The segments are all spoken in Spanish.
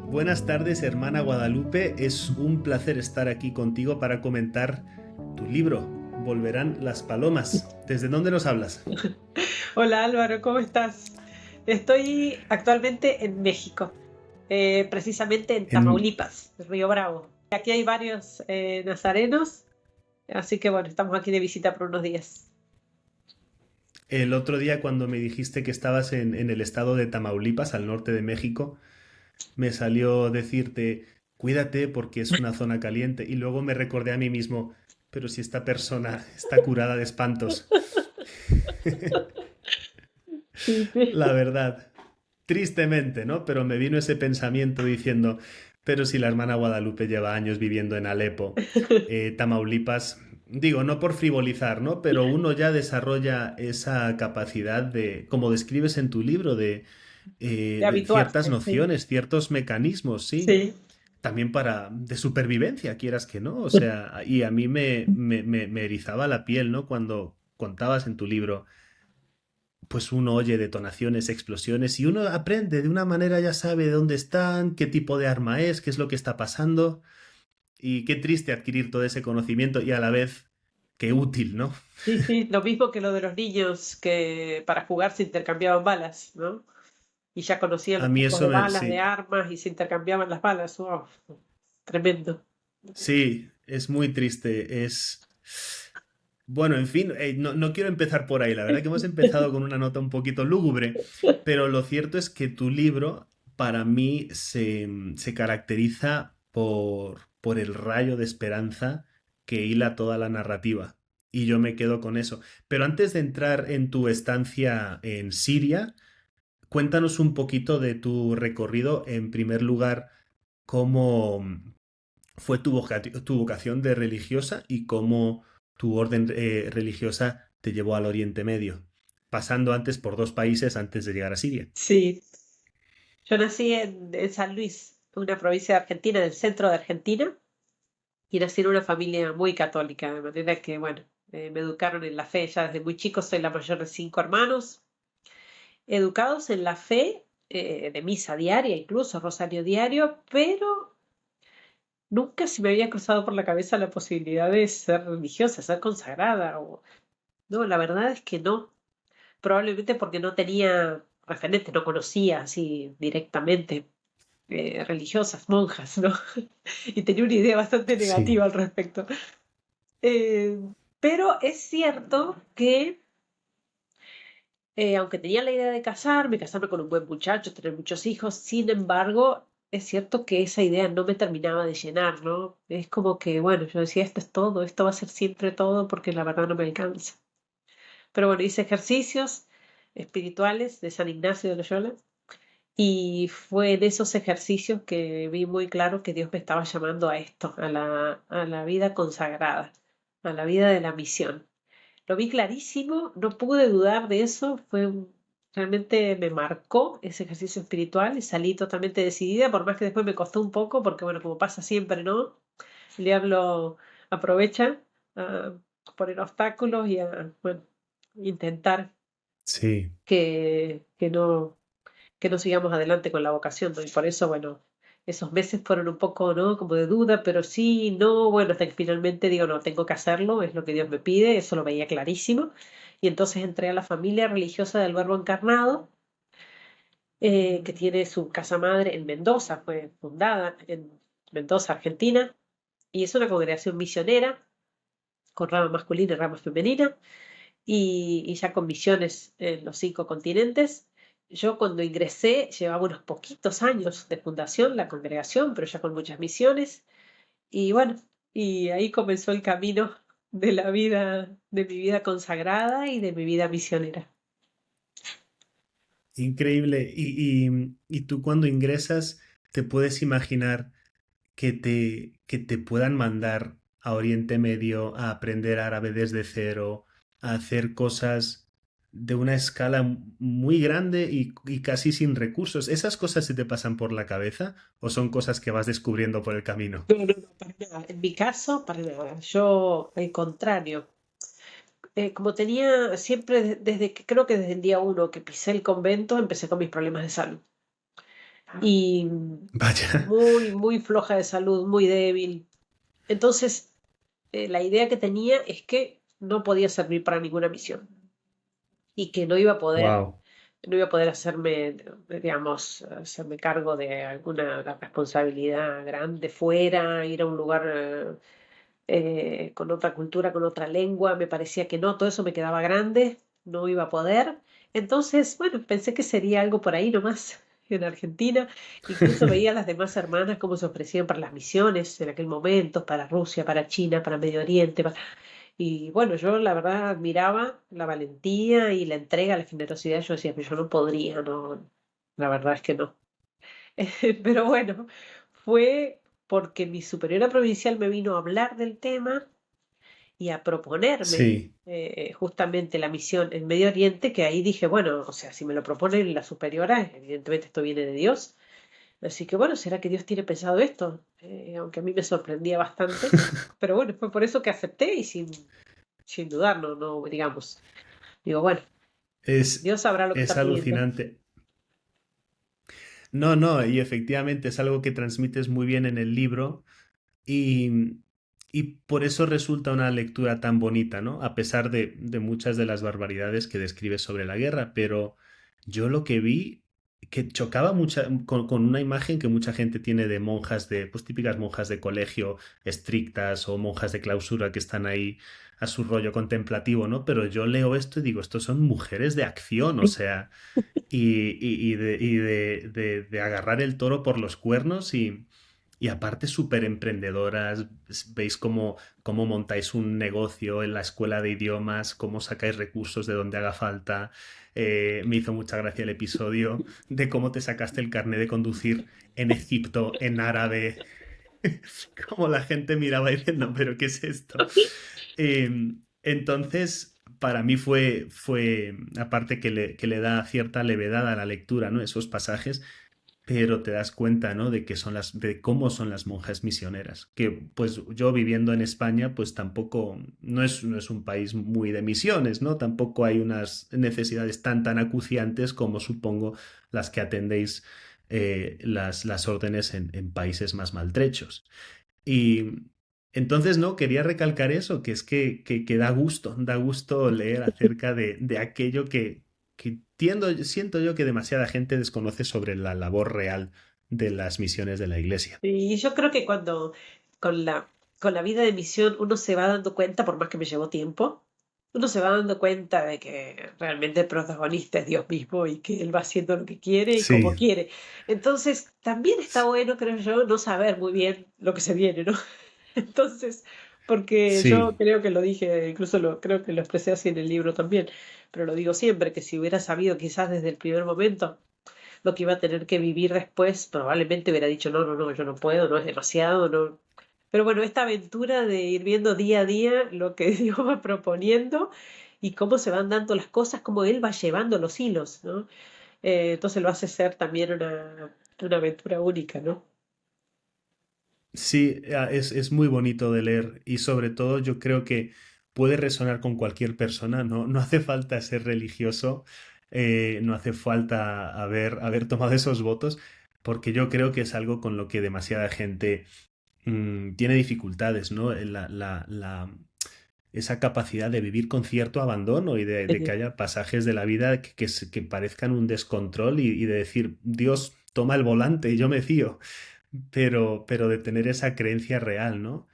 Buenas tardes, hermana Guadalupe. Es un placer estar aquí contigo para comentar tu libro, Volverán las palomas. ¿Desde dónde nos hablas? Hola Álvaro, ¿cómo estás? Estoy actualmente en México, precisamente en En Tamaulipas, Río Bravo. Aquí hay varios nazarenos, así que bueno, estamos aquí de visita por unos días. el otro día cuando me dijiste que estabas en el estado de Tamaulipas, al norte de México, me salió decirte, cuídate porque es una zona caliente. Y luego me recordé a mí mismo, pero si esta persona está curada de espantos. Sí, sí. La verdad. Tristemente, ¿no? Pero me vino ese pensamiento diciendo, pero si la hermana Guadalupe lleva años viviendo en Alepo, Tamaulipas, digo, no por frivolizar, ¿no? Pero uno ya desarrolla esa capacidad de, como describes en tu libro, De de ciertas habituarse, sí. nociones, ciertos mecanismos, sí. Sí. También de supervivencia, quieras que no. O sea, y a mí me erizaba la piel, ¿no? Cuando contabas en tu libro pues uno oye detonaciones, explosiones y uno aprende de una manera, ya sabe de dónde están, qué tipo de arma es, qué es lo que está pasando y qué triste adquirir todo ese conocimiento y a la vez qué útil, ¿no? Sí, sí, lo mismo que lo de los niños que para jugar se intercambiaban balas, ¿no? Y ya conocían A los mí tipos de balas, de sí, armas y se intercambiaban las balas. ¡Wow! Tremendo. sí, es muy triste, es... Bueno, en fin, no quiero empezar por ahí, la verdad que hemos empezado con una nota un poquito lúgubre, pero lo cierto es que tu libro para mí se caracteriza por el rayo de esperanza que hila toda la narrativa. Y yo me quedo con eso. Pero antes de entrar en tu estancia en Siria, cuéntanos un poquito de tu recorrido. En primer lugar, cómo fue tu vocación de religiosa y cómo tu orden religiosa te llevó al Oriente Medio, pasando antes por dos países antes de llegar a Siria. Sí, yo nací en San Luis, una provincia de Argentina, del centro de Argentina, y nací en una familia muy católica, de manera que, bueno, me educaron en la fe ya desde muy chico, soy la mayor de 5 hermanos, educados en la fe, de misa diaria, incluso rosario diario, pero nunca se me había cruzado por la cabeza la posibilidad de ser religiosa, ser consagrada, o no, la verdad es que no, probablemente porque no tenía referentes, no conocía así directamente religiosas, monjas, ¿no? Y tenía una idea bastante Sí. negativa al respecto. Eh, pero es cierto que, aunque tenía la idea de casarme con un buen muchacho, tener muchos hijos, sin embargo, es cierto que esa idea no me terminaba de llenar, ¿no? Es como que, bueno, yo decía, esto es todo, esto va a ser siempre todo, porque la verdad no me alcanza. Pero bueno, hice ejercicios espirituales de San Ignacio de Loyola. Y fue en esos ejercicios que vi muy claro que Dios me estaba llamando a esto, a la vida consagrada, a la vida de la misión. Lo vi clarísimo, no pude dudar de eso, realmente me marcó ese ejercicio espiritual y salí totalmente decidida, por más que después me costó un poco, porque bueno, como pasa siempre, ¿no? El diablo aprovecha a poner obstáculos y a, bueno, intentar Sí. que no sigamos adelante con la vocación, ¿no? Y por eso, bueno, esos meses fueron un poco, ¿no? Como de duda, pero sí, no, bueno, hasta que finalmente digo, no, tengo que hacerlo, es lo que Dios me pide, eso lo veía clarísimo. Y entonces entré a la familia religiosa del Verbo Encarnado, que tiene su casa madre en Mendoza, fue fundada en Mendoza, Argentina, y es una congregación misionera, con rama masculina y rama femenina, y ya con misiones en los 5 continentes. Yo cuando ingresé llevaba unos poquitos años de fundación, la congregación, pero ya con muchas misiones. Y bueno, y ahí comenzó el camino de la vida, de mi vida consagrada y de mi vida misionera. Increíble. Y tú cuando ingresas, te puedes imaginar que te puedan mandar a Oriente Medio a aprender árabe desde cero, a hacer cosas de una escala muy grande y casi sin recursos. ¿Esas cosas se te pasan por la cabeza o son cosas que vas descubriendo por el camino? No, no, no, para nada. En mi caso, para nada. Yo, al contrario. Como tenía siempre, desde que creo que desde el día 1 que pisé el convento, empecé con mis problemas de salud. y Vaya. muy, muy floja de salud, muy débil. Entonces, la idea que tenía es que no podía servir para ninguna misión y que Wow. no iba a poder hacerme, digamos, hacerme cargo de alguna responsabilidad grande fuera, ir a un lugar con otra cultura, con otra lengua, me parecía que no, todo eso me quedaba grande, no iba a poder. Entonces, bueno, pensé que sería algo por ahí nomás, en Argentina. Incluso veía a las demás hermanas cómo se ofrecían para las misiones en aquel momento, para Rusia, para China, para Medio Oriente. Y bueno, yo la verdad admiraba la valentía y la entrega, la generosidad. Yo decía, pero yo no podría, no, la verdad es que no. Pero bueno, fue porque mi superiora provincial me vino a hablar del tema y a proponerme Sí. justamente la misión en Medio Oriente, que ahí dije, bueno, o sea, si me lo propone la superiora, evidentemente esto viene de Dios. Así que bueno, ¿será que Dios tiene pensado esto? Aunque a mí me sorprendía bastante. Pero bueno, fue por eso que acepté y sin dudar, no, no, digamos. Digo, bueno, Es, Dios sabrá lo que es está pidiendo. alucinante. No, no, y efectivamente es algo que transmites muy bien en el libro y, y por eso resulta una lectura tan bonita, ¿no? A pesar de muchas de las barbaridades que describes sobre la guerra, pero yo lo que vi que chocaba con una imagen que mucha gente tiene de monjas de, pues típicas monjas de colegio estrictas o monjas de clausura que están ahí a su rollo contemplativo, ¿no? Pero yo leo esto y digo, estos son mujeres de acción, o sea, de agarrar el toro por los cuernos y aparte súper emprendedoras, veis cómo montáis un negocio en la escuela de idiomas, cómo sacáis recursos de donde haga falta. Me hizo mucha gracia el episodio de cómo te sacaste el carnet de conducir en Egipto, en árabe, como la gente miraba diciendo, pero ¿qué es esto? Entonces, para mí aparte que le da cierta levedad a la lectura, ¿no? Esos pasajes, pero te das cuenta, ¿no? De cómo son las monjas misioneras. Que, pues, yo viviendo en España, pues tampoco, no es un país muy de misiones, ¿no? Tampoco hay unas necesidades tan acuciantes como supongo las que atendéis las órdenes en países más maltrechos. Y entonces, no, quería recalcar eso, que es que da gusto leer acerca de aquello que siento yo que demasiada gente desconoce sobre la labor real de las misiones de la Iglesia. Y yo creo que cuando con con la vida de misión uno se va dando cuenta, por más que me llevó tiempo, uno se va dando cuenta de que realmente el protagonista es Dios mismo y que Él va haciendo lo que quiere y como Sí, quiere. Entonces, también está bueno, creo yo, no saber muy bien lo que se viene, ¿no? Entonces, porque yo sí, creo que lo dije, incluso creo que lo expresé así en el libro también, pero lo digo siempre, que si hubiera sabido quizás desde el primer momento lo que iba a tener que vivir después, probablemente hubiera dicho, no, no, no, yo no puedo, no es demasiado, no. Pero bueno, esta aventura de ir viendo día a día lo que Dios va proponiendo y cómo se van dando las cosas, cómo Él va llevando los hilos, ¿no? Entonces lo hace ser también una aventura única, ¿no? sí, es muy bonito de leer y sobre todo yo creo que puede resonar con cualquier persona, no hace falta ser religioso, no hace falta haber tomado esos votos, porque yo creo que es algo con lo que demasiada gente tiene dificultades, ¿no? Esa capacidad de vivir con cierto abandono y de que haya pasajes de la vida que parezcan un descontrol y de decir, Dios, toma el volante y yo me fío, pero de tener esa creencia real, ¿no?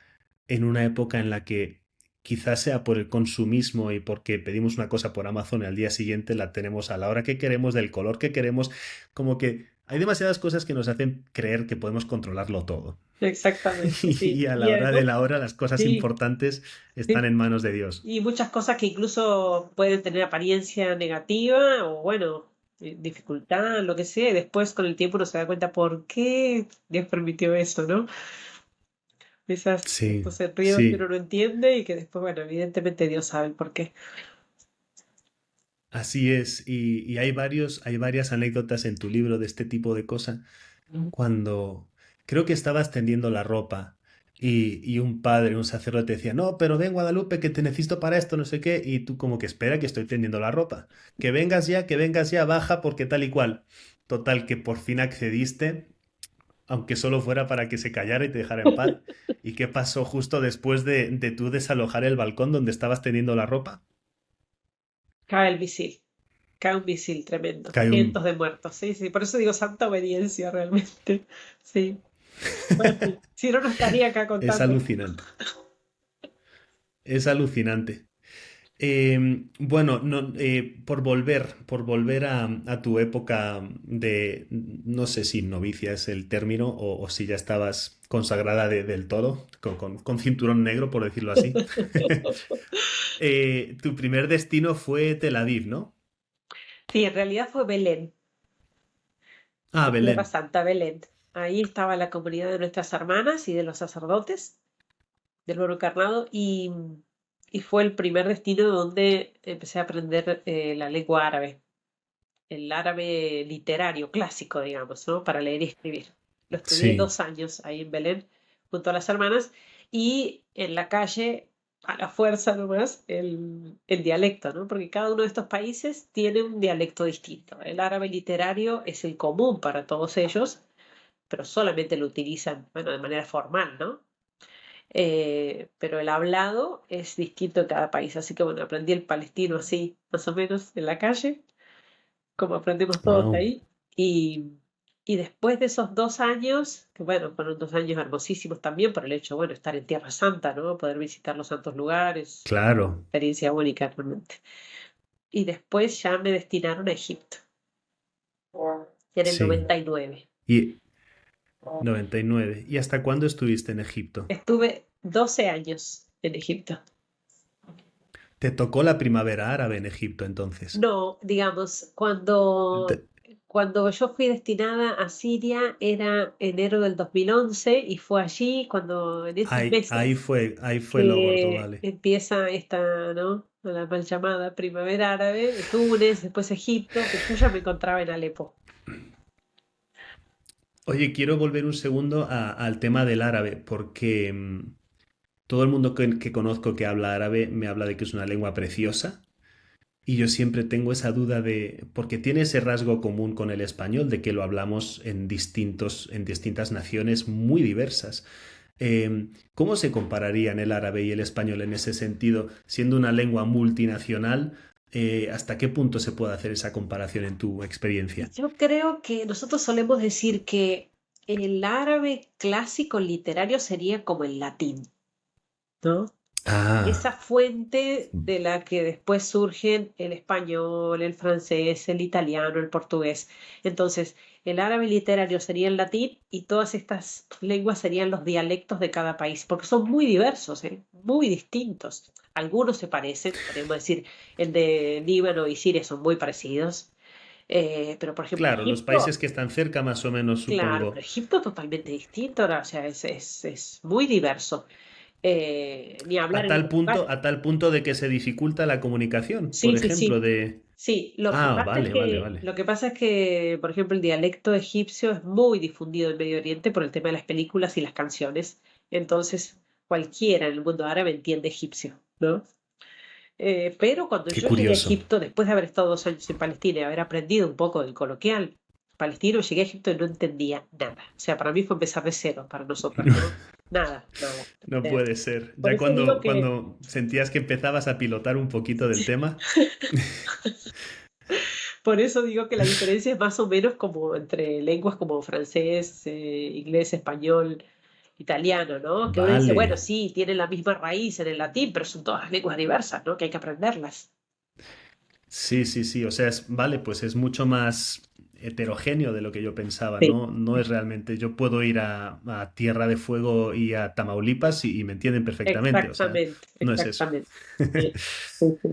En una época en la que quizás sea por el consumismo y porque pedimos una cosa por Amazon y al día siguiente la tenemos a la hora que queremos, del color que queremos, como que hay demasiadas cosas que nos hacen creer que podemos controlarlo todo. Exactamente, sí. Y a Y la hora de además, la hora las cosas sí, importantes están sí. en manos de Dios. Y muchas cosas que incluso pueden tener apariencia negativa o bueno, dificultad, lo que sea, y después con el tiempo uno se da cuenta por qué Dios permitió eso, ¿no? Sí, Estos enredos que uno sí, no entiende y que después, bueno, evidentemente Dios sabe el por qué. así es. Y hay varias anécdotas en tu libro de este tipo de cosas. Cuando creo que estabas tendiendo la ropa y un padre, un sacerdote decía, no, pero ven Guadalupe, que te necesito para esto, no sé qué, y tú como que espera que estoy tendiendo la ropa. Que vengas ya, baja porque tal y cual. total que por fin accediste, aunque solo fuera para que se callara y te dejara en paz. ¿Y qué pasó justo después de tú desalojar el balcón donde estabas teniendo la ropa? Cae el misil, cae un misil tremendo, Cae un... cientos de muertos, sí, sí, por eso digo santa obediencia realmente, sí, fue así. Si no, no estaría acá Es contando. alucinante. Es alucinante. Bueno, no, por volver a tu época de, no sé si novicia es el término o si ya estabas consagrada del todo, con cinturón negro, por decirlo así. Tu primer destino fue Tel Aviv, ¿no? Sí, en realidad fue Belén, Ah, en Tierra Belén. Santa, Belén. Ahí estaba la comunidad de nuestras hermanas y de los sacerdotes del Oro Encarnado y fue el primer destino donde empecé a aprender la lengua árabe, el árabe literario clásico, digamos, ¿no? Para leer y escribir. Lo estudié Sí, 2 años ahí en Belén junto a las hermanas y en la calle, a la fuerza nomás, el dialecto, ¿no? Porque cada uno de estos países tiene un dialecto distinto. El árabe literario es el común para todos ellos, pero solamente lo utilizan, bueno, de manera formal, ¿no? Pero el hablado es distinto en cada país. Así que bueno, aprendí el palestino así, más o menos, en la calle, como aprendemos todos wow, ahí. Y, y después de esos 2 años, que bueno, fueron 2 años hermosísimos también por el hecho, bueno, estar en Tierra Santa, ¿no? Poder visitar los santos lugares, claro, experiencia única realmente. Y después ya me destinaron a Egipto, en el sí. 99. Y 99. ¿Y hasta cuándo estuviste en Egipto? Estuve 12 años en Egipto. Te tocó la primavera árabe en Egipto entonces. No, digamos, cuando yo fui destinada a Siria era enero del 2011 y fue allí cuando en esos meses Ahí fue lo gordo, que vale. empieza esta, ¿no? La mal llamada primavera árabe, Túnez, después Egipto, pero yo ya me encontraba en Alepo. Oye, quiero volver un segundo al tema del árabe, porque todo el mundo que conozco que habla árabe me habla de que es una lengua preciosa. Y yo siempre tengo esa duda de, porque tiene ese rasgo común con el español, de que lo hablamos en distintas naciones muy diversas. ¿Cómo se compararían el árabe y el español en ese sentido, siendo una lengua multinacional? ¿Hasta qué punto se puede hacer esa comparación en tu Y experiencia? yo creo que nosotros solemos decir que el árabe clásico literario sería como el latín, ¿no? Esa Ah, fuente de la que después surgen el español, el francés, el italiano, el portugués. Entonces, el árabe literario sería el latín y todas estas lenguas serían los dialectos de cada país, porque son muy diversos, ¿eh? Muy distintos. Algunos se parecen, podemos decir, el de Líbano y Siria son muy parecidos, pero por ejemplo, claro, los Egipto, países que están cerca más o menos, claro, pero supongo. Egipto totalmente distinto, ¿no? O sea, es muy diverso. Ni hablar en otros lugares. A tal punto de que se dificulta la comunicación, Sí, por sí, ejemplo, sí. de... Sí, Ah, vale, vale, vale. lo que pasa es que, por ejemplo, el dialecto egipcio es muy difundido en Medio Oriente por el tema de las películas y las canciones. Entonces, cualquiera en el mundo árabe entiende egipcio, ¿no? Pero cuando Qué yo llegué a curioso. Egipto, después de haber estado 2 años en Palestina y haber aprendido un poco del coloquial palestino, llegué a Egipto y no entendía nada. O sea, para mí fue empezar de cero, para nosotros, ¿no? Nada, nada. No puede ser. Por Ya eso digo que cuando sentías que empezabas a pilotar un poquito del tema. Por eso digo que la diferencia es más o menos como entre lenguas como francés, inglés, español, italiano, ¿no? Que uno dice, bueno, Vale. sí, tienen la misma raíz en el latín, pero son todas lenguas diversas, ¿no? Que hay que aprenderlas. Sí, sí, sí. O sea, vale, pues es mucho más heterogéneo de lo que yo pensaba. Sí, No, no es realmente. Yo puedo ir a Tierra de Fuego y a Tamaulipas y me entienden perfectamente. O sea, exactamente, no es eso. exactamente. Sí, sí, sí.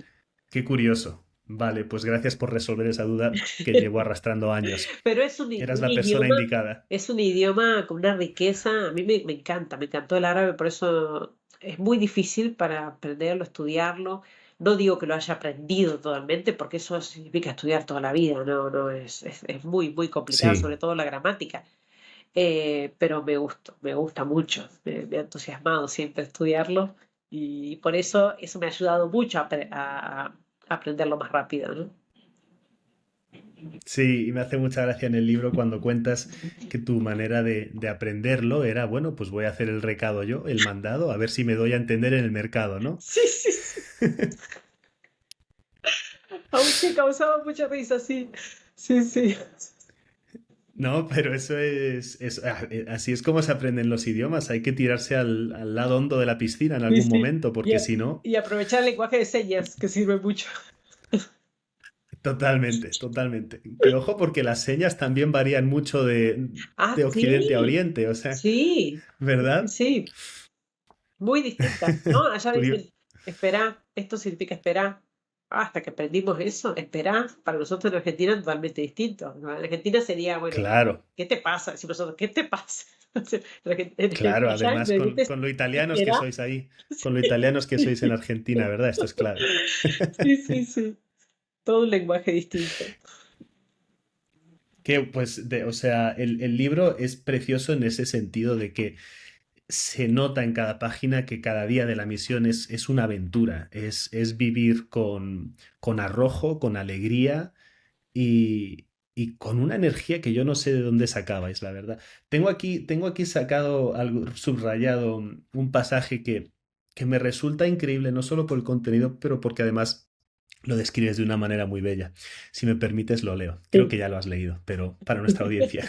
Qué curioso. Vale, pues gracias por resolver esa duda que llevo arrastrando años. Pero Eras la persona indicada. es un idioma con una riqueza, a mí me encanta, me encantó el árabe, por eso es muy difícil para aprenderlo, estudiarlo. No digo que lo haya aprendido totalmente, porque eso significa estudiar toda la vida, no, no, es muy, muy complicado, Sí. sobre todo la gramática. Pero me gusta mucho, me ha entusiasmado siempre estudiarlo y por eso me ha ayudado mucho a aprenderlo más rápido, ¿no? Sí, y me hace mucha gracia en el libro cuando cuentas que tu manera de aprenderlo era, bueno, pues voy a hacer el recado yo, el mandado, a ver si me doy a entender en el mercado, ¿no? Sí, sí, sí. Aún que causaba mucha risa, sí. Sí, sí. No, pero eso así es como se aprenden los idiomas. Hay que tirarse al lado hondo de la piscina en Sí, algún sí. momento, Y, porque si no, y aprovechar el lenguaje de señas, que sirve mucho. totalmente, totalmente. Que ojo, porque las señas también varían mucho Ah, de Occidente a sí. Oriente, o sea, Sí. Sí, ¿verdad? sí. Muy distintas, ¿no? Allá Curio- dicen, espera, esto significa esperar. Hasta que aprendimos eso, esperar, para nosotros en Argentina es totalmente distinto, ¿no? En Argentina sería, bueno, Claro, ¿qué te pasa? Si nosotros, ¿qué te pasa? claro. Allá Además, me dijiste, con lo italianos que espera. sois ahí, con lo italianos que sois en Argentina, ¿verdad? Esto es clave. Sí, sí, sí. Todo un lenguaje distinto. Que, pues, o sea, el libro es precioso en ese sentido de que se nota en cada página que cada día de la misión es una aventura, es vivir con arrojo, con alegría y con una energía que yo no sé de dónde sacabais, la verdad. Tengo aquí sacado algo subrayado, un pasaje que me resulta increíble, no solo por el contenido, pero porque además lo describes de una manera muy bella. Si me permites, lo leo. Creo Sí. que ya lo has leído, pero para nuestra audiencia.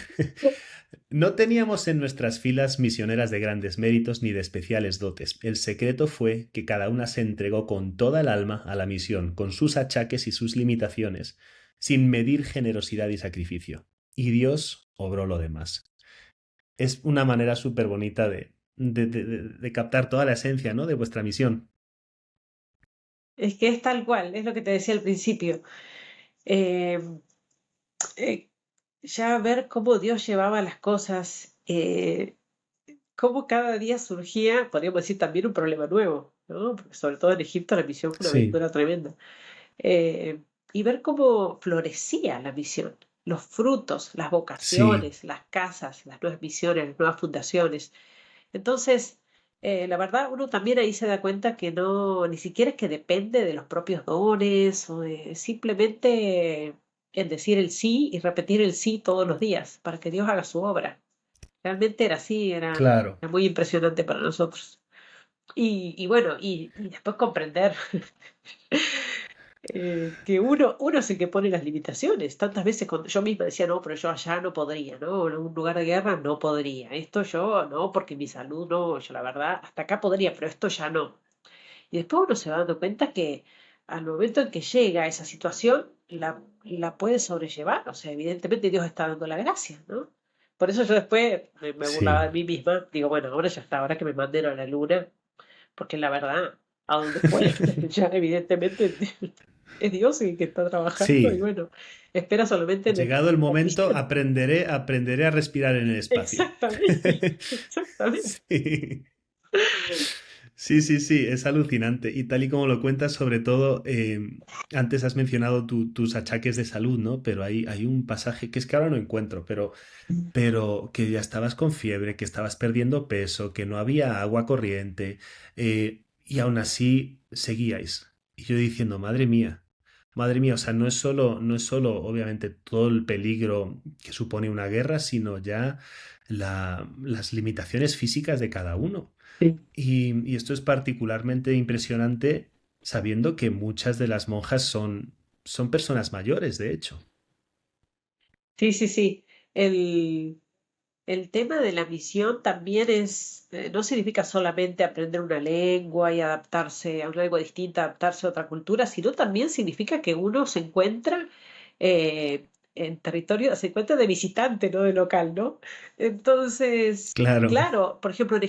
No teníamos en nuestras filas misioneras de grandes méritos ni de especiales dotes. El secreto fue que cada una se entregó con toda el alma a la misión, con sus achaques y sus limitaciones, sin medir generosidad y sacrificio. Y Dios obró lo demás. Es una manera súper bonita de captar toda la esencia, ¿no? De vuestra misión. Es que es tal cual, es lo que te decía al principio. Eh, eh, ya ver cómo Dios llevaba las cosas, cómo cada día surgía, podríamos decir, también un problema nuevo, ¿no? Porque sobre todo en Egipto la misión fue una Sí, aventura tremenda. Eh, y ver cómo florecía la misión, los frutos, las sí, vocaciones, las casas, las nuevas misiones, las nuevas fundaciones. Entonces, la verdad, uno también ahí se da cuenta que no, ni siquiera es que depende de los propios dones, o simplemente en decir el sí y repetir el sí todos los días para que Dios haga su obra. Realmente era así, claro. era muy impresionante para nosotros. Y bueno, y después comprender que uno es el que pone las limitaciones. Tantas veces cuando yo misma decía, no, pero yo allá no podría, ¿no? En un lugar de guerra no podría. Esto yo no, porque mi salud no, yo la verdad, hasta acá podría, pero esto ya no. Y después uno se va dando cuenta que al momento en que llega a esa situación, la puede sobrellevar. O sea, evidentemente Dios está dando la gracia, ¿no? Por eso yo después me burlaba Sí. de mí misma. Digo, bueno, ahora ya está, ahora que me manden a la luna, porque la verdad, a donde fuere, ya evidentemente es Dios el que está trabajando y Sí. bueno, espera solamente en Llegado el la momento, misión. aprenderé a respirar en el espacio. Exactamente, exactamente. Sí. Sí, sí, sí, es alucinante. Y tal y como lo cuentas, sobre todo, antes has mencionado tus achaques de salud, ¿no? Pero hay un pasaje que es que ahora no encuentro, pero que ya estabas con fiebre, que estabas perdiendo peso, que no había agua corriente, y aún así seguíais. Y yo diciendo, madre mía, o sea, no es solo, obviamente, todo el peligro que supone una guerra, sino ya las limitaciones físicas de cada uno. Sí, Y esto es particularmente impresionante sabiendo que muchas de las monjas son personas mayores, de hecho. sí, sí, sí. El, el tema de la misión también es, no significa solamente aprender una lengua y adaptarse a una lengua distinta, adaptarse a otra cultura, sino también significa que uno se encuentra en territorio, se encuentra de visitante, no de local, ¿no? Entonces, Claro. claro, por ejemplo en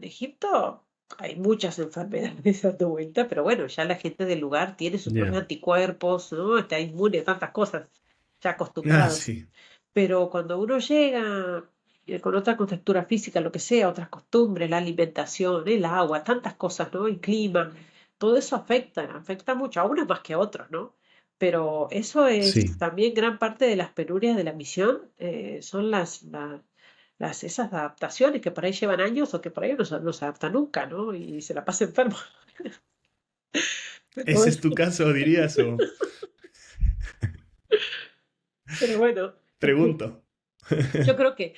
Egipto hay muchas enfermedades dando vuelta, pero bueno, ya la gente del lugar tiene sus propios Ya. anticuerpos, ¿no? Está inmune a tantas cosas, ya Ah, acostumbrados. sí. Pero cuando uno llega con otra contextura física, lo que sea, otras costumbres, la alimentación, el agua, tantas cosas, ¿no? El clima, todo eso afecta mucho, a unos más que a otros, ¿no? Pero eso es Sí. también gran parte de las penurias de la misión, son esas adaptaciones que por ahí llevan años o que por ahí no se adapta nunca, ¿no? Y se la pasa enfermo de todo ¿Ese es eso. tu caso, dirías? O... Pero bueno, Pregunto. yo creo que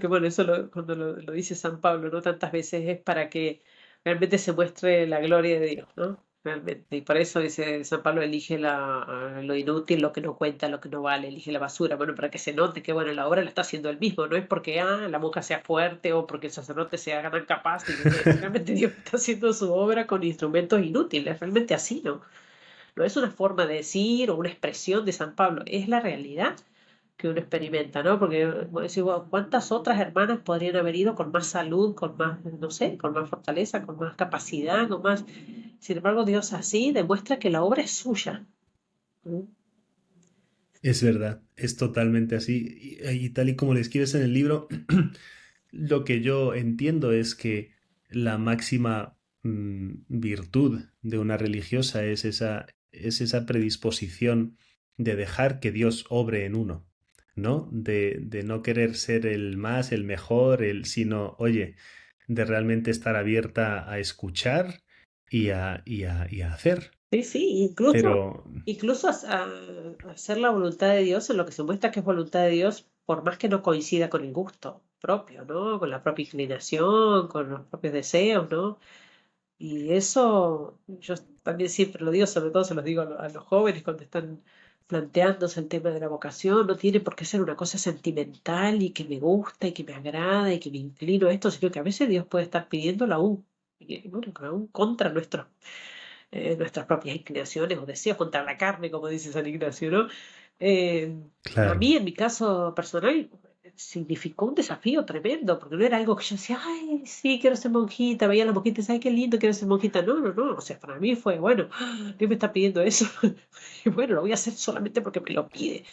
bueno, eso cuando lo dice San Pablo, ¿no? Tantas veces es para que realmente se muestre la gloria de Dios, ¿no? Realmente. Y por eso dice San Pablo, elige lo inútil, lo que no cuenta, lo que no vale, elige la basura. Bueno, para que se note que, bueno, la obra la está haciendo él mismo, no es porque, la monja sea fuerte o porque el sacerdote sea gran capaz, sino que realmente Dios está haciendo su obra con instrumentos inútiles, realmente así, ¿no? No es una forma de decir o una expresión de San Pablo, es la realidad que uno experimenta, ¿no? Porque vos decís, "Wow, ¿cuántas otras hermanas podrían haber ido con más salud, con más, no sé, con más fortaleza, con más capacidad, con más... Sin embargo, Dios así demuestra que la obra es suya. ¿Mm? Es verdad, es totalmente así. Y tal y como le escribes en el libro, lo que yo entiendo es que la máxima virtud de una religiosa es esa predisposición de dejar que Dios obre en uno, ¿no? De no querer ser el más, el mejor, sino, oye, de realmente estar abierta a escuchar y a hacer. Sí, sí, Pero, incluso hacer la voluntad de Dios en lo que se muestra que es voluntad de Dios, por más que no coincida con el gusto propio, ¿no? Con la propia inclinación, con los propios deseos, ¿no? Y eso yo también siempre lo digo, sobre todo se los digo a los jóvenes cuando están planteándose el tema de la vocación, no tiene por qué ser una cosa sentimental y que me gusta y que me agrada y que me inclino a esto, sino que a veces Dios puede estar pidiéndolo aún, bueno, aún contra nuestras propias inclinaciones o deseos, contra la carne, como dice San Ignacio, ¿no? Eh, a claro, mí, en mi caso personal, significó un desafío tremendo, porque no era algo que yo decía, ay, sí, quiero ser monjita, veía a las monjitas, ay, qué lindo, quiero ser monjita. No, no, no, o sea, para mí fue, bueno, Dios me está pidiendo eso, y bueno, lo voy a hacer solamente porque me lo pide.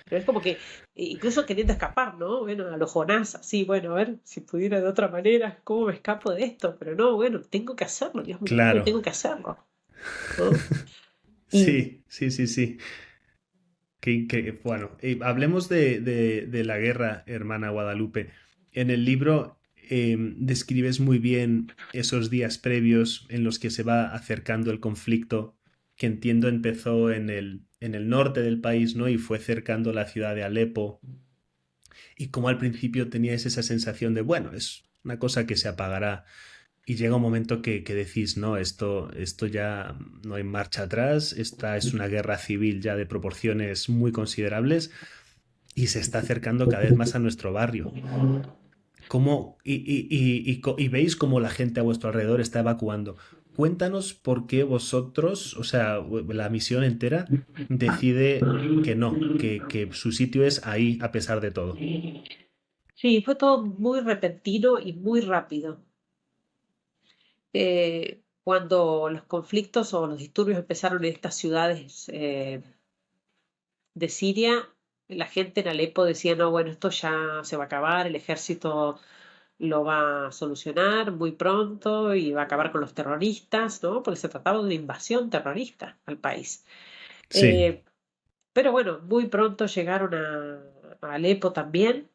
Pero es como que, incluso queriendo escapar, ¿no? Bueno, a los Jonás, así, bueno, a ver, si pudiera de otra manera, ¿cómo me escapo de esto? Pero no, bueno, tengo que hacerlo, Dios me pide, claro. tengo que hacerlo, ¿no? Y Sí, sí, sí, sí. Bueno, hablemos de la guerra, hermana Guadalupe. En el libro describes muy bien esos días previos en los que se va acercando el conflicto, que entiendo empezó en el norte del país, ¿no? Y fue cercando la ciudad de Alepo. Y como al principio teníais esa sensación de, bueno, es una cosa que se apagará. Y llega un momento que decís, no, esto ya no hay marcha atrás, esta es una guerra civil ya de proporciones muy considerables y se está acercando cada vez más a nuestro barrio. ¿Y veis cómo la gente a vuestro alrededor está evacuando? Cuéntanos por qué vosotros, o sea, la misión entera, decide que no, que su sitio es ahí a pesar de todo. sí, fue todo muy repentino y muy rápido. Cuando los conflictos o los disturbios empezaron en estas ciudades de Siria, la gente en Alepo decía, no, bueno, esto ya se va a acabar, el ejército lo va a solucionar muy pronto y va a acabar con los terroristas, ¿no? Porque se trataba de una invasión terrorista al país. Sí, Eh, pero bueno, muy pronto llegaron a Alepo también.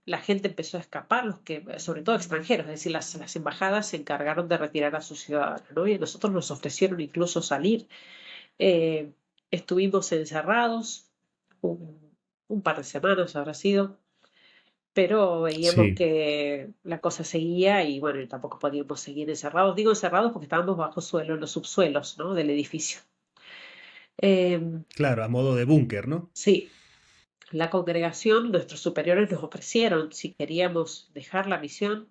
La gente empezó a escapar, sobre todo extranjeros, es decir, las embajadas se encargaron de retirar a sus ciudadanos, ¿no? Y a nosotros nos ofrecieron incluso salir. Eh, Estuvimos encerrados un par de semanas, habrá sido, pero veíamos sí, que la cosa seguía y bueno, y tampoco podíamos seguir encerrados. Digo encerrados porque estábamos bajo suelo, en los subsuelos, ¿no? Del edificio. Eh, claro, a modo de búnker, ¿no? sí, la congregación, nuestros superiores nos ofrecieron si queríamos dejar la misión,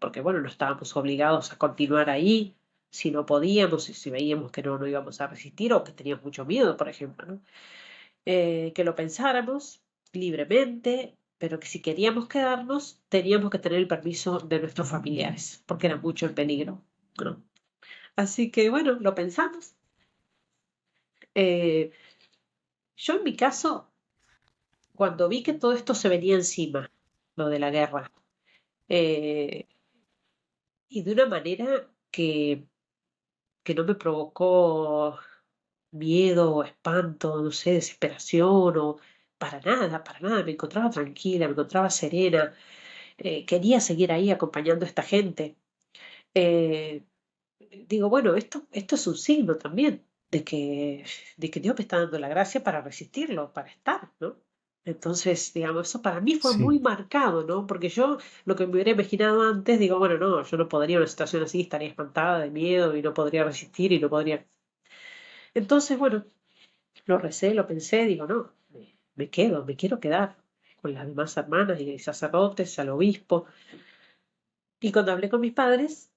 porque bueno, no estábamos obligados a continuar ahí, si no podíamos, y si veíamos que no íbamos a resistir o que teníamos mucho miedo, por ejemplo, ¿no? Que lo pensáramos libremente, pero que si queríamos quedarnos, teníamos que tener el permiso de nuestros familiares, porque era mucho el peligro, ¿no? Así que bueno, lo pensamos. Eh, yo en mi caso, cuando vi que todo esto se venía encima, lo de la guerra, eh, y de una manera que no me provocó miedo o espanto, no sé, desesperación o para nada, me encontraba tranquila, me encontraba serena, quería seguir ahí acompañando a esta gente. Eh, Digo, bueno, esto es un signo también de que, de que Dios me está dando la gracia para resistirlo, para estar, ¿no? Entonces, digamos, eso para mí fue muy Sí, marcado, ¿no? Porque yo lo que me hubiera imaginado antes, digo, bueno, no, yo no podría en una situación así, estaría espantada de miedo y no podría resistir y no podría. Entonces, bueno, lo recé, lo pensé, digo, no, me quedo, me quiero quedar con las demás hermanas y sacerdotes, al obispo. Y cuando hablé con mis padres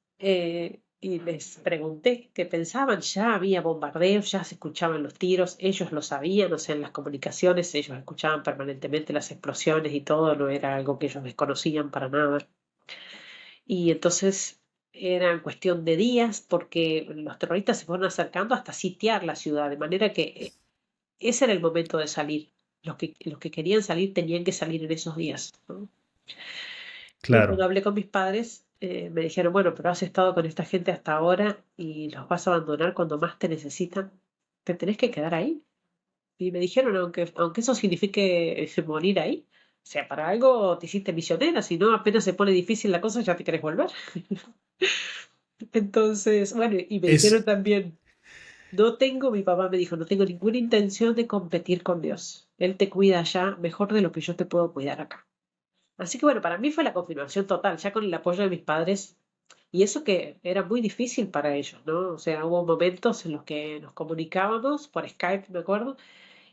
y les pregunté qué pensaban, ya había bombardeos, ya se escuchaban los tiros, ellos lo sabían, o sea, en las comunicaciones ellos escuchaban permanentemente las explosiones y todo, no era algo que ellos desconocían para nada. Y entonces era cuestión de días porque los terroristas se fueron acercando hasta sitiar la ciudad, de manera que ese era el momento de salir. Los que querían salir tenían que salir en esos días, ¿no? Y cuando claro. hablé con mis padres, me dijeron, bueno, pero has estado con esta gente hasta ahora y los vas a abandonar cuando más te necesitan. Te tenés que quedar ahí. Y me dijeron, aunque eso signifique morir ahí, o sea, para algo te hiciste misionera, si no apenas se pone difícil la cosa, ya te querés volver. Entonces, bueno, y me dijeron Es, también, mi papá me dijo, no tengo ninguna intención de competir con Dios. Él te cuida allá mejor de lo que yo te puedo cuidar acá. Así que bueno, para mí fue la confirmación total, ya con el apoyo de mis padres, y eso que era muy difícil para ellos, ¿no? O sea, hubo momentos en los que nos comunicábamos por Skype, me acuerdo,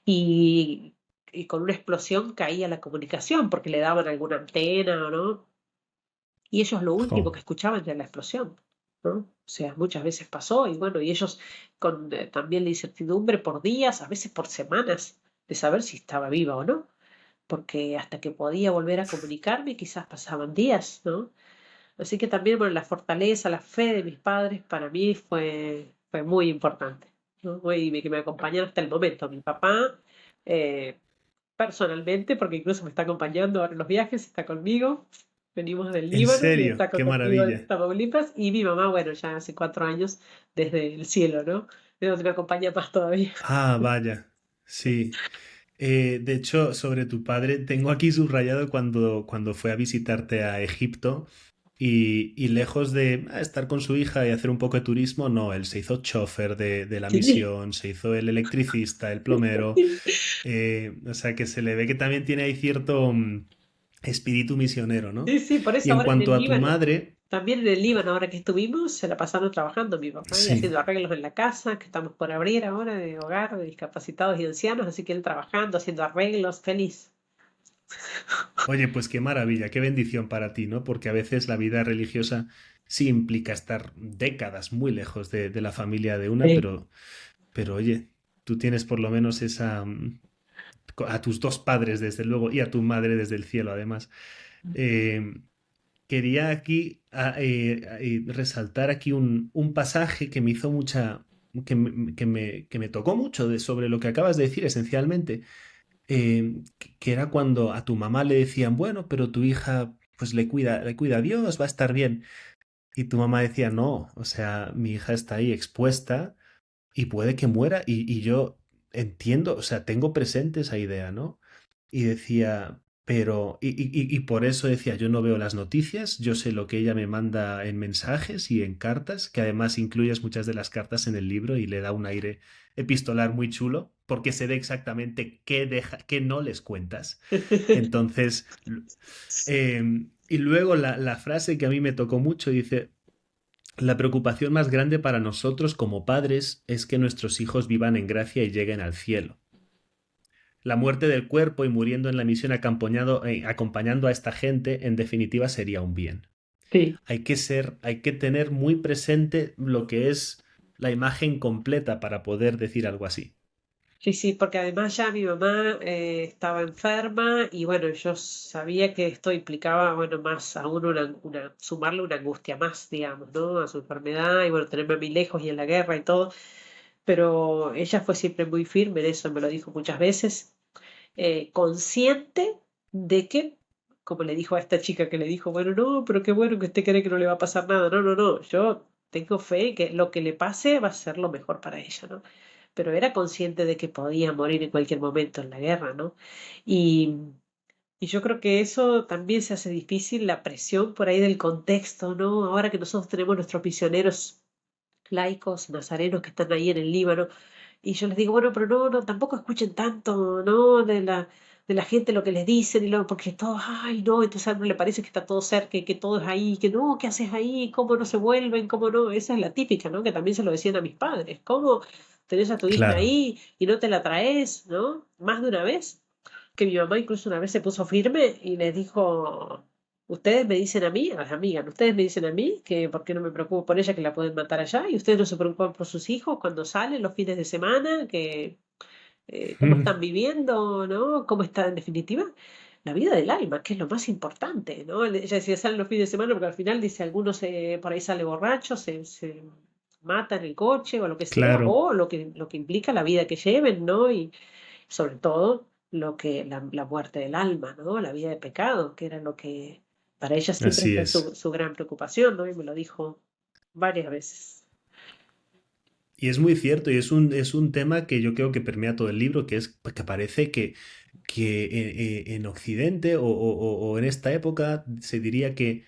y, y con una explosión caía la comunicación porque le daban alguna antena o no, y ellos lo último jo, que escuchaban era la explosión, ¿no? O sea, muchas veces pasó, y bueno, y ellos con también la incertidumbre por días, a veces por semanas, de saber si estaba viva o no porque hasta que podía volver a comunicarme quizás pasaban días, ¿no? Así que también, bueno, la fortaleza, la fe de mis padres para mí fue muy importante, ¿no? Que me acompañaron hasta el momento. Mi papá, eh, personalmente, porque incluso me está acompañando ahora en los viajes, está conmigo. Venimos del en Líbano y serio, está qué conmigo en maravilla. Tamaulipas. Y mi mamá, bueno, ya hace 4 años desde el cielo, ¿no? De donde me acompaña más todavía. Ah, vaya, sí. De hecho, sobre tu padre, tengo aquí subrayado cuando fue a visitarte a Egipto y lejos de estar con su hija y hacer un poco de turismo, no, él se hizo chofer de la Sí. misión, se hizo el electricista, el plomero, o sea que se le ve que también tiene ahí cierto espíritu misionero, ¿no? Sí, sí, por Y eso en ahora en cuanto el a tu Líbano, madre, también en el Líbano, ahora que estuvimos, se la pasaron trabajando mi papá y sí. haciendo arreglos en la casa, que estamos por abrir ahora de hogar de discapacitados y ancianos, así que él trabajando, haciendo arreglos, feliz. Oye, pues qué maravilla, qué bendición para ti, ¿no? Porque a veces la vida religiosa sí implica estar décadas muy lejos de la familia de una, Sí. pero oye, tú tienes por lo menos a tus dos padres desde luego y a tu madre desde el cielo además. Eh, Quería aquí resaltar aquí un pasaje que me hizo que me tocó mucho sobre lo que acabas de decir esencialmente, que era cuando a tu mamá le decían, bueno, pero tu hija pues le cuida a Dios, va a estar bien. Y tu mamá decía, no, o sea, mi hija está ahí expuesta y puede que muera y yo entiendo, o sea, tengo presente esa idea, ¿no? Y decía, y por eso decía, yo no veo las noticias, yo sé lo que ella me manda en mensajes y en cartas, que además incluyes muchas de las cartas en el libro y le da un aire epistolar muy chulo, porque sé de exactamente qué no les cuentas. Entonces, y luego la frase que a mí me tocó mucho dice, la preocupación más grande para nosotros como padres es que nuestros hijos vivan en gracia y lleguen al cielo. La muerte del cuerpo y muriendo en la misión acompañando a esta gente, en definitiva, sería un bien. Sí. Hay que tener muy presente lo que es la imagen completa para poder decir algo así. Sí, sí, porque además ya mi mamá estaba enferma y bueno, yo sabía que esto implicaba, bueno, más aún sumarle una angustia más, digamos, ¿no? A su enfermedad y bueno, tenerme a mí lejos y en la guerra y todo, pero ella fue siempre muy firme en eso, me lo dijo muchas veces, consciente de que, como le dijo a esta chica que le dijo, bueno, no, pero qué bueno que usted cree que no le va a pasar nada, no, no, no, yo tengo fe en que lo que le pase va a ser lo mejor para ella, ¿no? Pero era consciente de que podía morir en cualquier momento en la guerra, ¿no? Y, y yo creo que eso también se hace difícil, la presión por ahí del contexto, ¿no? Ahora que nosotros tenemos nuestros misioneros laicos, nazarenos que están ahí en el Líbano, Y yo les digo, bueno, pero no, no, tampoco escuchen tanto, ¿no? De la gente lo que les dicen, porque todos, ay, no, entonces a uno le parece que está todo cerca y que todo es ahí, que no, ¿qué haces ahí? ¿Cómo no se vuelven? ¿Cómo no? Esa es la típica, ¿no? Que también se lo decían a mis padres. ¿Cómo tenés a tu hija Claro. ahí y no te la traes, ¿no? Más de una vez. Que mi mamá incluso una vez se puso firme y les dijo, ustedes me dicen a mí, a las amigas, ustedes me dicen a mí que por qué no me preocupo por ella, que la pueden matar allá, y ustedes no se preocupan por sus hijos cuando salen los fines de semana, que cómo están viviendo, ¿no? Cómo está en definitiva la vida del alma, que es lo más importante, ¿no? Ella decía, salen los fines de semana porque al final dice, algunos por ahí sale borracho, se mata en el coche o lo que sea, Claro, o lo que implica la vida que lleven, ¿no? Y sobre todo la muerte del alma, ¿no? La vida de pecado, que era lo que para ella siempre así fue es. su gran preocupación, ¿no? Y me lo dijo varias veces. Y es muy cierto, y es un tema que yo creo que permea todo el libro, que es que parece que en Occidente o en esta época se diría que,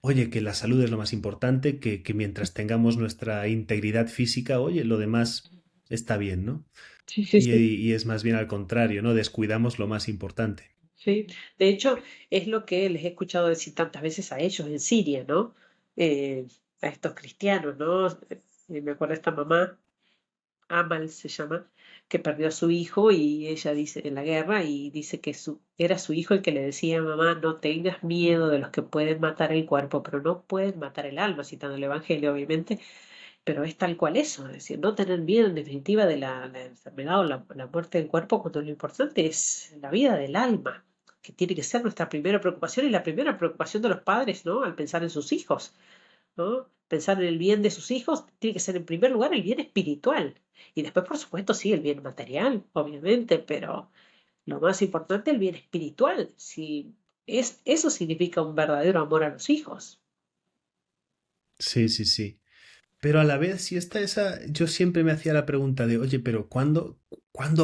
oye, que la salud es lo más importante, que mientras tengamos nuestra integridad física, oye, lo demás está bien, ¿no? Sí, sí, sí. Y es más bien al contrario, ¿no? Descuidamos lo más importante. Sí, de hecho, es lo que les he escuchado decir tantas veces a ellos en Siria, ¿no? Eh, a estos cristianos, ¿no? Me acuerdo de esta mamá, Amal se llama, que perdió a su hijo y ella dice en la guerra y dice que era su hijo el que le decía, mamá, no tengas miedo de los que pueden matar el cuerpo, pero no pueden matar el alma, citando el Evangelio, obviamente, pero es tal cual eso, es decir, no tener miedo en definitiva de la enfermedad o la muerte del cuerpo, cuando lo importante es la vida del alma, que tiene que ser nuestra primera preocupación y la primera preocupación de los padres, ¿no? Al pensar en sus hijos, ¿no? Pensar en el bien de sus hijos tiene que ser en primer lugar el bien espiritual. Y después, por supuesto, sí, el bien material, obviamente, pero lo más importante, el bien espiritual. Si eso significa un verdadero amor a los hijos. Sí, sí, sí. Pero a la vez, si está esa, yo siempre me hacía la pregunta de, oye, pero ¿cuándo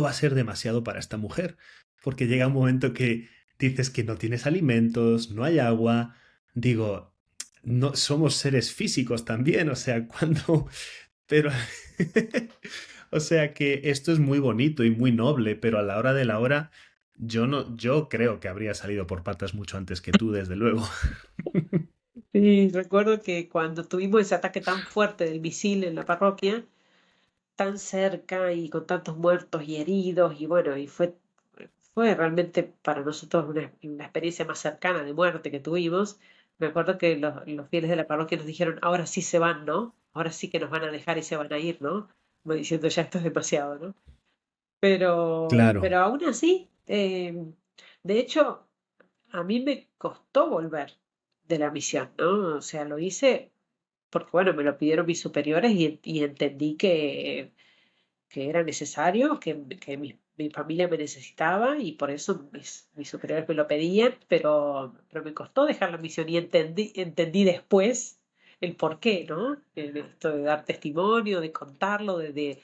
va a ser demasiado para esta mujer? Porque llega un momento que dices que no tienes alimentos, no hay agua. Digo, no somos seres físicos también, o sea, ¿cuándo? Pero, o sea que esto es muy bonito y muy noble, pero a la hora de la hora, yo no, yo creo que habría salido por patas mucho antes que tú, desde luego. Sí, recuerdo que cuando tuvimos ese ataque tan fuerte del misil en la parroquia, tan cerca y con tantos muertos y heridos, y bueno, y fue realmente para nosotros una experiencia más cercana de muerte que tuvimos. Me acuerdo que los fieles de la parroquia nos dijeron, ahora sí se van, ¿no? Ahora sí que nos van a dejar y se van a ir, ¿no? Como diciendo, ya esto es demasiado, ¿no? Pero Claro. aún así, de hecho, a mí me costó volver de la misión, ¿no? O sea, lo hice porque, bueno, me lo pidieron mis superiores y entendí que era necesario, que mi familia me necesitaba y por eso mis superiores me lo pedían, pero me costó dejar la misión y entendí después el por qué, ¿no? Esto de dar testimonio, de contarlo, de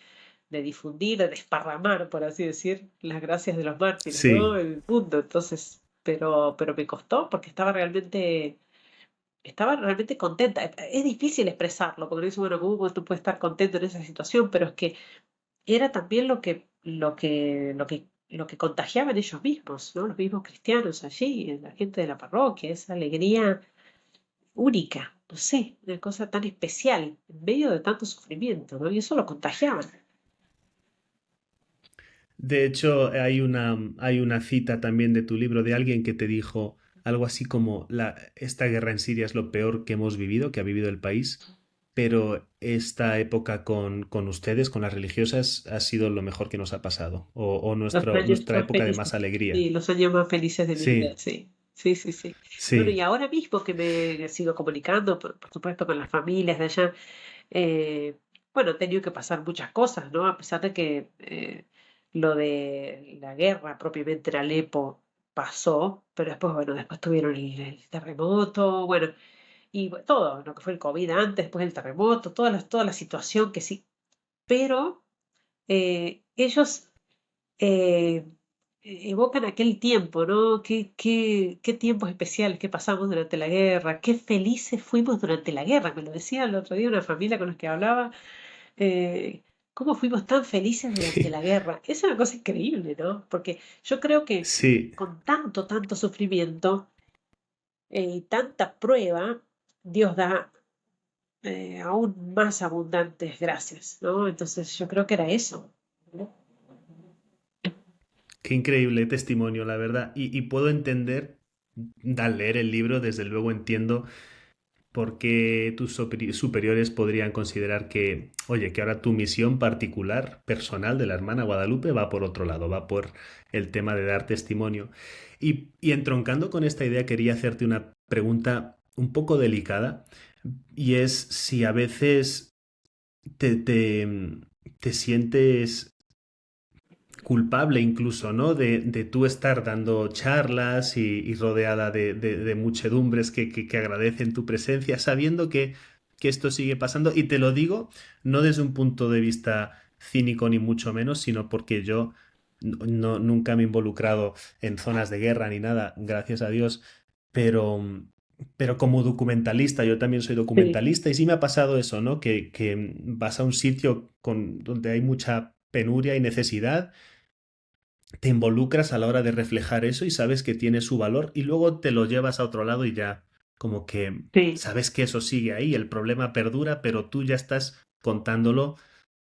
difundir, de desparramar, por así decir, las gracias de los mártires, ¿no? Sí, El mundo. Entonces, pero me costó porque estaba realmente contenta. Es difícil expresarlo, porque no dice, bueno, ¿cómo tú puedes estar contento en esa situación? Pero es que era también lo que contagiaban ellos mismos, ¿no? Los mismos cristianos allí, la gente de la parroquia, esa alegría única, no sé, una cosa tan especial, en medio de tanto sufrimiento, ¿no? Y eso lo contagiaban. de hecho, hay una cita también de tu libro de alguien que te dijo algo así como esta guerra en Siria es lo peor que hemos vivido, que ha vivido el país, pero esta época con ustedes, con las religiosas, ha sido lo mejor que nos ha pasado, o Los años nuestra más época de felices. más alegría. Sí, los años más felices de mi vida, Sí, sí. Sí, sí, sí. Bueno, y sí, ahora mismo que me sigo comunicando, por supuesto, con las familias de allá, eh, bueno, he tenido que pasar muchas cosas, ¿no? A pesar de que lo de la guerra propiamente en Alepo pasó, pero después, bueno, después tuvieron el terremoto, bueno, y todo, lo que fue el COVID antes, después el terremoto, toda la situación que sí, pero ellos eh, evocan aquel tiempo, ¿no? Qué tiempos especiales que pasamos durante la guerra, qué felices fuimos durante la guerra. Me lo decía el otro día una familia con los que hablaba, eh, cómo fuimos tan felices durante la guerra. Es una cosa increíble, ¿no? Porque yo creo que Sí, con tanto, tanto sufrimiento y tanta prueba, Dios da aún más abundantes gracias, ¿no? Entonces yo creo que era eso, ¿no? qué increíble testimonio, la verdad. Y puedo entender, al leer el libro, desde luego entiendo por qué tus superiores podrían considerar que, oye, que ahora tu misión particular, personal de la hermana Guadalupe va por otro lado, va por el tema de dar testimonio. Y entroncando con esta idea, quería hacerte una pregunta un poco delicada, y es si a veces te, te, te sientes culpable incluso, ¿no? De tú estar dando charlas y rodeada de muchedumbres que agradecen tu presencia, sabiendo que esto sigue pasando. Y te lo digo no desde un punto de vista cínico ni mucho menos, sino porque yo nunca me he involucrado en zonas de guerra ni nada, gracias a Dios, pero, pero como documentalista, yo también soy Sí, documentalista y sí me ha pasado eso, ¿no? Que vas a un sitio donde hay mucha penuria y necesidad, te involucras a la hora de reflejar eso y sabes que tiene su valor y luego te lo llevas a otro lado y ya como que sí, sabes que eso sigue ahí, el problema perdura, pero tú ya estás contándolo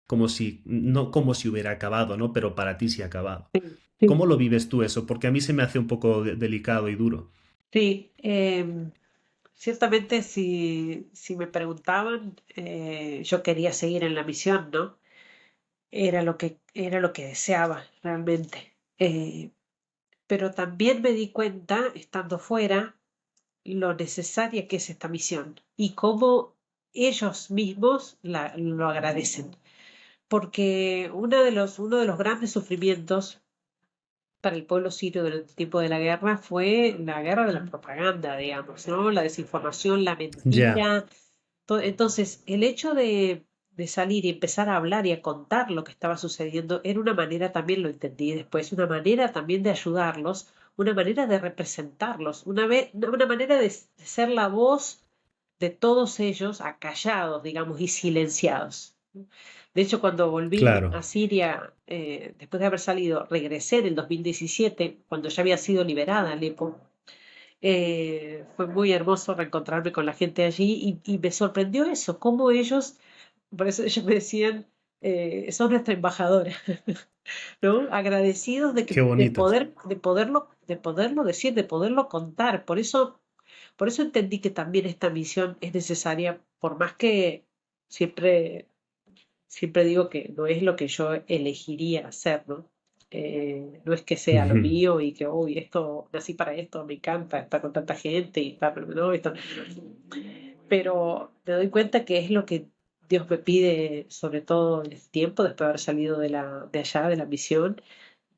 como si, no como si hubiera acabado, ¿no? Pero para ti sí ha acabado. sí, sí, ¿Cómo lo vives tú eso? Porque a mí se me hace un poco delicado y duro. sí. Ciertamente si me preguntaban, yo quería seguir en la misión, ¿no? Era lo que deseaba realmente. Pero también me di cuenta, estando fuera, lo necesaria que es esta misión y cómo ellos mismos lo agradecen. Porque uno de los grandes sufrimientos para el pueblo sirio durante el tiempo de la guerra fue la guerra de la propaganda, digamos, ¿no? La desinformación, la Ya, mentira. Entonces, el hecho de salir y empezar a hablar y a contar lo que estaba sucediendo era una manera, también lo entendí después, una manera también de ayudarlos, una manera de representarlos, una manera de ser la voz de todos ellos acallados, digamos, y silenciados. De hecho, cuando volví claro. a Siria, después de haber salido, regresé en el 2017, cuando ya había sido liberada Alepo. Fue muy hermoso reencontrarme con la gente allí y me sorprendió eso, cómo ellos, por eso ellos me decían, son nuestra embajadora, ¿no? Agradecidos Qué bonito. de poderlo decir, de poderlo contar. Por eso entendí que también esta misión es necesaria, por más que siempre siempre digo que no es lo que yo elegiría hacer, ¿no? No es que sea lo Ujú. mío y que, uy, esto, nací para esto, me encanta estar con tanta gente y estar, no, esto. Pero me doy cuenta que es lo que Dios me pide, sobre todo en este tiempo, después de haber salido de allá, de la misión,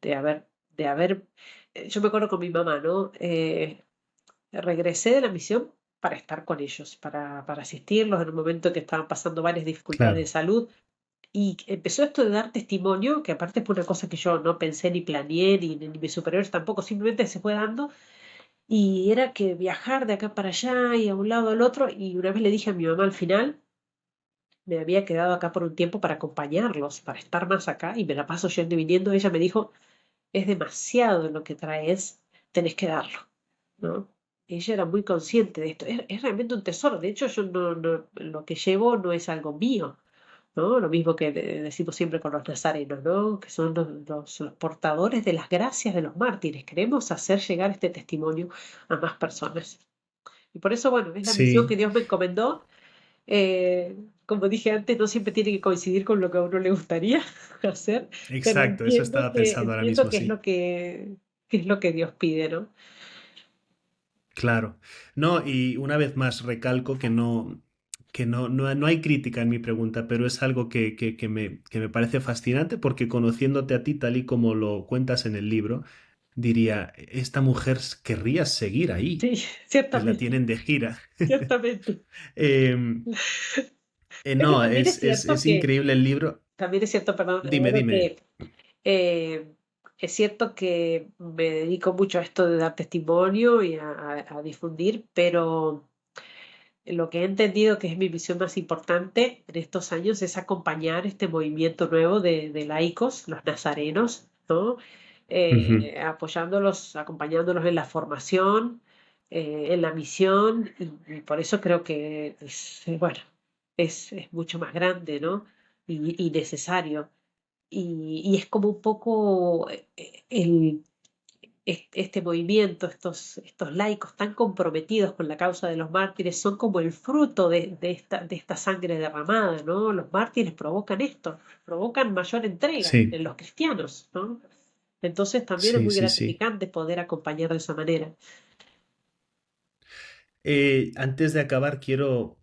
de haber, yo me acuerdo con mi mamá, ¿no? Regresé de la misión para estar con ellos, para asistirlos en un momento que estaban pasando varias dificultades de Claro. salud y empezó esto de dar testimonio, que aparte fue una cosa que yo no pensé ni planeé, ni mis superiores tampoco, simplemente se fue dando. Y era que viajar de acá para allá y a un lado al otro. Y una vez le dije a mi mamá al final, me había quedado acá por un tiempo para acompañarlos, para estar más acá, y me la paso yendo y viniendo. Ella me dijo, es demasiado lo que traes, tenés que darlo, ¿no? Ella era muy consciente de esto. Es realmente un tesoro. De hecho, yo lo que llevo no es algo mío, ¿no? Lo mismo que decimos siempre con los nazarenos, ¿no? Que son los portadores de las gracias de los mártires. Queremos hacer llegar este testimonio a más personas. Y por eso, bueno, es la misión que Sí, Dios me encomendó. Como dije antes, no siempre tiene que coincidir con lo que a uno le gustaría hacer, pero exacto, eso estaba pensando ahora entiendo mismo, sí. que es lo que Dios pide, ¿no? Claro. No, y una vez más recalco que no hay crítica en mi pregunta, pero es algo que me parece fascinante porque conociéndote a ti tal y como lo cuentas en el libro, diría, esta mujer querría seguir ahí, Sí, que la ciertamente, tienen de gira. ciertamente. Em, Pero no, también es es, cierto es increíble el libro. también es cierto, perdón, Dime, Eduardo, dime. que Eh, es cierto que me dedico mucho a esto de dar testimonio y a difundir, pero lo que he entendido que es mi misión más importante en estos años es acompañar este movimiento nuevo de laicos, los nazarenos, ¿no? Ujú. Apoyándolos, acompañándolos en la formación, en la misión, y por eso creo que bueno, es mucho más grande, ¿no? Y necesario. Y es como un poco este movimiento, estos laicos tan comprometidos con la causa de los mártires, son como el fruto de esta sangre derramada, ¿no? Los mártires provocan esto, provocan mayor entrega Sí, en los cristianos, ¿no? Entonces también es sí, muy sí, sí. gratificante poder acompañar de esa manera. Antes de acabar, quiero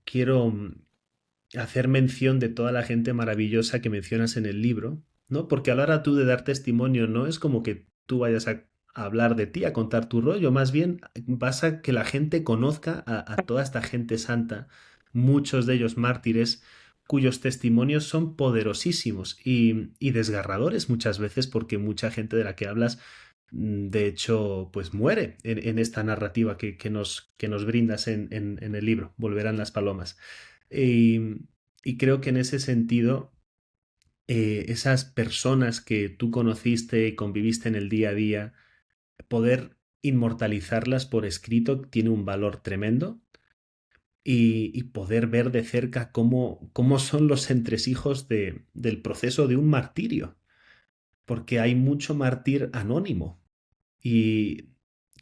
hacer mención de toda la gente maravillosa que mencionas en el libro, ¿no? Porque a la hora tú de dar testimonio no es como que tú vayas a hablar de ti, a contar tu rollo, más bien vas a que la gente conozca a toda esta gente santa, muchos de ellos mártires, cuyos testimonios son poderosísimos y desgarradores muchas veces porque mucha gente de la que hablas, de hecho, pues muere en esta narrativa que nos brindas en el libro, Volverán las palomas. Y, y creo que en ese sentido, esas personas que tú conociste y conviviste en el día a día, poder inmortalizarlas por escrito tiene un valor tremendo y poder ver de cerca cómo son los entresijos del proceso de un martirio, porque hay mucho mártir anónimo y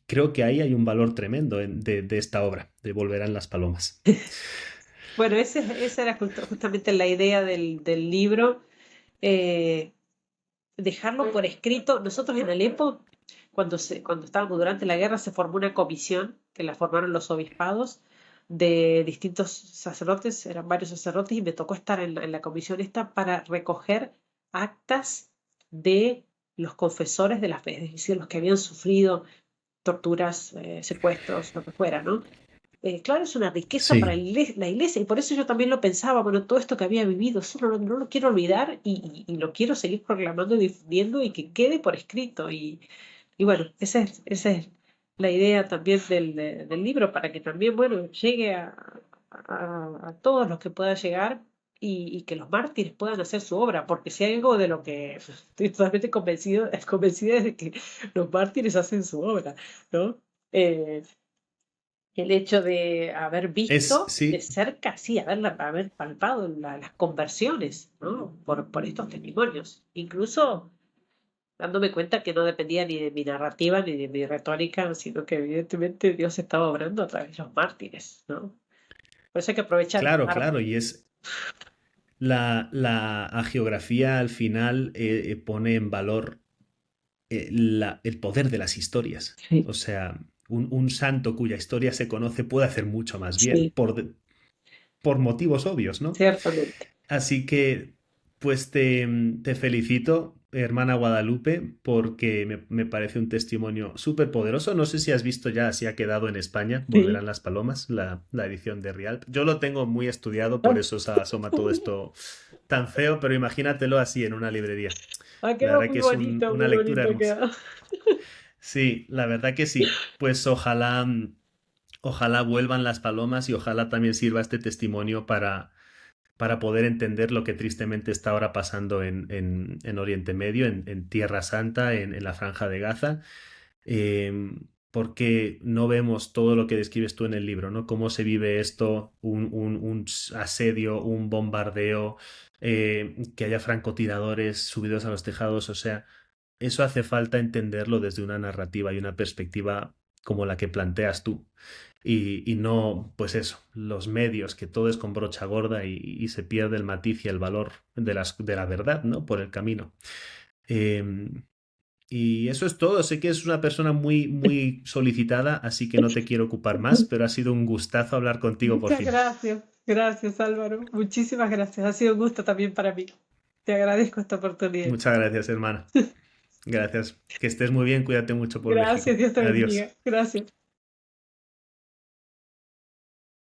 creo que ahí hay un valor tremendo de esta obra, de Volverán las palomas. Bueno, esa era justamente la idea del libro, eh, dejarlo por escrito. Nosotros en Alepo, cuando estábamos durante la guerra, se formó una comisión que la formaron los obispados de distintos sacerdotes, eran varios sacerdotes, y me tocó estar en la comisión esta para recoger actas de los confesores de la fe, es decir, los que habían sufrido torturas, secuestros, lo que fuera, ¿no? Claro, es una riqueza para Sí, la iglesia, y por eso yo también lo pensaba, bueno, todo esto que había vivido, eso no lo quiero olvidar, y lo quiero seguir proclamando y difundiendo y que quede por escrito. Y bueno, esa es la idea también del libro, para que también, bueno, llegue a todos los que pueda llegar, y que los mártires puedan hacer su obra, porque si hay algo de lo que estoy totalmente convencida es de que los mártires hacen su obra, ¿no? Eh, el hecho de haber visto de sí, cerca, sí, haber palpado las conversiones, ¿no? Por estos testimonios. Incluso dándome cuenta que no dependía ni de mi narrativa ni de mi retórica, sino que evidentemente Dios estaba obrando a través de los mártires, ¿no? Por eso hay que aprovechar las claro, armas. claro, y es la hagiografía al final pone en valor el poder de las historias. Sí, O sea, un santo cuya historia se conoce puede hacer mucho más bien, sí, por motivos obvios, ¿no? ciertamente. Así que, pues te felicito, hermana Guadalupe, porque me parece un testimonio súper poderoso. No sé si has visto ya, si ha quedado en España, Sí. Volverán las Palomas, la edición de Rialp. Yo lo tengo muy estudiado, por eso se asoma todo esto tan feo, pero imagínatelo así en una librería. Ah, La quedó verdad que es una muy lectura bonito hermosa. quedó. Sí, la verdad que sí. Pues ojalá vuelvan las palomas y ojalá también sirva este testimonio para poder entender lo que tristemente está ahora pasando en Oriente Medio, en Tierra Santa, en la Franja de Gaza, porque no vemos todo lo que describes tú en el libro, ¿no? Cómo se vive esto, un asedio, un bombardeo, que haya francotiradores subidos a los tejados, o sea, eso hace falta entenderlo desde una narrativa y una perspectiva como la que planteas tú. Y no, pues eso, los medios, que todo es con brocha gorda y se pierde el matiz y el valor de la verdad, ¿no? Por el camino. Eh, y eso es todo. Sé que es una persona muy, muy solicitada, así que no te quiero ocupar más, pero ha sido un gustazo hablar contigo por Muchas fin. gracias. Gracias, Álvaro. Muchísimas gracias. Ha sido un gusto también para mí. Te agradezco esta oportunidad. Muchas gracias, hermana. Gracias. Que estés muy bien, cuídate mucho por Gracias, México. Dios te Adiós. bendiga. Gracias.